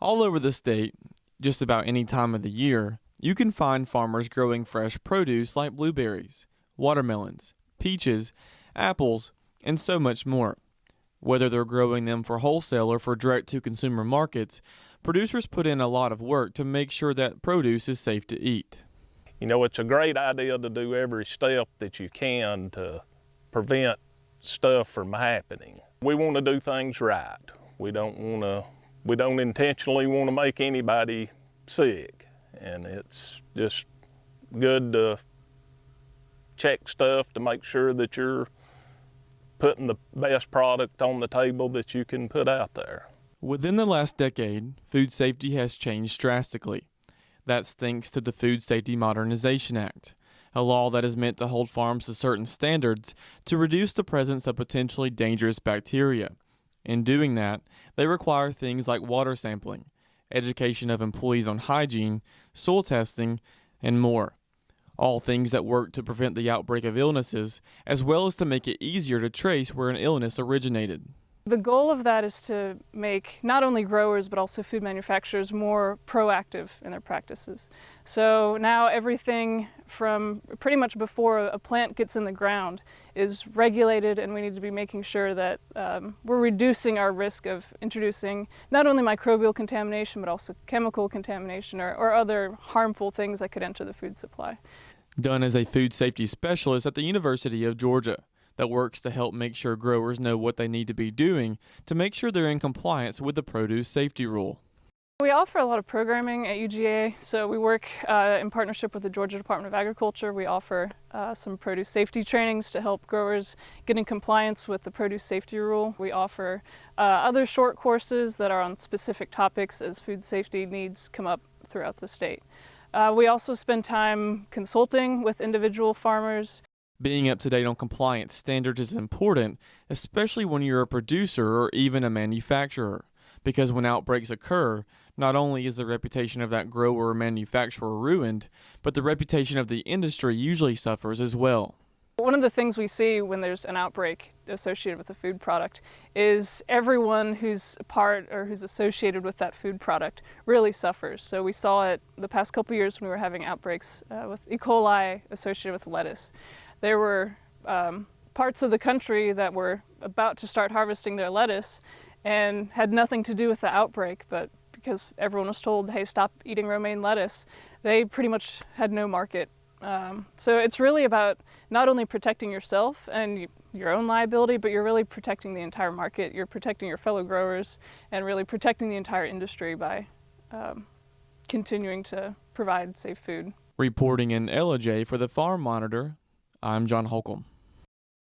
All over the state, just about any time of the year, you can find farmers growing fresh produce like blueberries, watermelons, peaches, apples, and so much more. Whether they're growing them for wholesale or for direct-to-consumer markets, producers put in a lot of work to make sure that produce is safe to eat. You know, it's a great idea to do every step that you can to prevent stuff from happening. We want to do things right. We don't intentionally want to make anybody sick. And it's just good to check stuff to make sure that you're putting the best product on the table that you can put out there. Within the last decade, food safety has changed drastically. That's thanks to the Food Safety Modernization Act, a law that is meant to hold farms to certain standards to reduce the presence of potentially dangerous bacteria. In doing that, they require things like water sampling, education of employees on hygiene, soil testing, and more. All things that work to prevent the outbreak of illnesses, as well as to make it easier to trace where an illness originated. The goal of that is to make not only growers but also food manufacturers more proactive in their practices. So now everything from pretty much before a plant gets in the ground is regulated, and we need to be making sure that we're reducing our risk of introducing not only microbial contamination but also chemical contamination or other harmful things that could enter the food supply. Dunn is a food safety specialist at the University of Georgia that works to help make sure growers know what they need to be doing to make sure they're in compliance with the produce safety rule. We offer a lot of programming at UGA, so we work in partnership with the Georgia Department of Agriculture. We offer some produce safety trainings to help growers get in compliance with the produce safety rule. We offer other short courses that are on specific topics as food safety needs come up throughout the state. We also spend time consulting with individual farmers. Being up to date on compliance standards is important, especially when you're a producer or even a manufacturer, because when outbreaks occur, not only is the reputation of that grower or manufacturer ruined, but the reputation of the industry usually suffers as well. One of the things we see when there's an outbreak associated with a food product is everyone who's a part or who's associated with that food product really suffers. So we saw it the past couple years when we were having outbreaks with E. coli associated with lettuce. There were parts of the country that were about to start harvesting their lettuce and had nothing to do with the outbreak, but because everyone was told, hey, stop eating romaine lettuce, they pretty much had no market. So it's really about not only protecting yourself and your own liability, but you're really protecting the entire market. You're protecting your fellow growers and really protecting the entire industry by continuing to provide safe food. Reporting in Ellijay for the Farm Monitor, I'm John Holcomb.